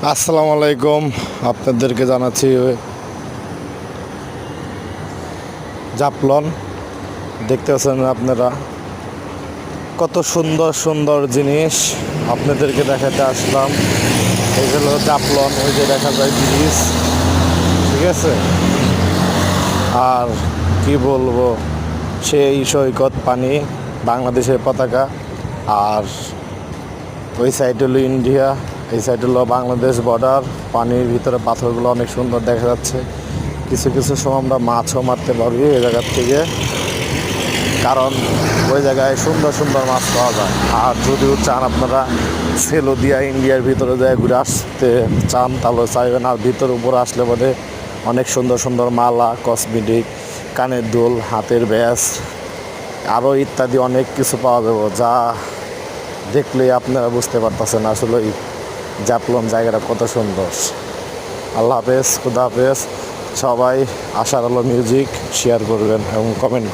আসসালামু আলাইকুম। আপনাদেরকে জানাচ্ছি জাফলং। দেখতে পাচ্ছেন আপনারা কত সুন্দর সুন্দর জিনিস আপনাদেরকে দেখাতে আসলাম। এই হলো জাফলং, ওই যে দেখা যায় ব্রিজ, ঠিক আছে। আর কি বলবো, সেই সৈকত পানি, বাংলাদেশের পতাকা। আর ওই সাইড হলো ইন্ডিয়া, এই সাইড হলো বাংলাদেশ বর্ডার। পানির ভিতরে পাথরগুলো অনেক সুন্দর দেখা যাচ্ছে। কিছু কিছু সময় আমরা মাছও মারতে পারবি এই জায়গার থেকে, কারণ ওই জায়গায় সুন্দর সুন্দর মাছ পাওয়া যায়। আর যদিও চান আপনারা সেলোদিয়া ইন্ডিয়ার ভিতরে যায় ঘুরে আসতে চান, তাহলে চাইবেন। আর ভিতর উপরে আসলে বোধে অনেক সুন্দর সুন্দর মালা, কসমেটিক, কানের দুল, হাতের ব্যাস, আরও ইত্যাদি অনেক কিছু পাওয়া যাবে, যা দেখলেই আপনারা বুঝতে পারতেছেন আসলে জাফলং জায়গাটা কত সুন্দর। আল্লাহ হাফেজ, খুদা হাফেজ। সবাই আশার আলো মিউজিক শেয়ার করবেন এবং কমেন্ট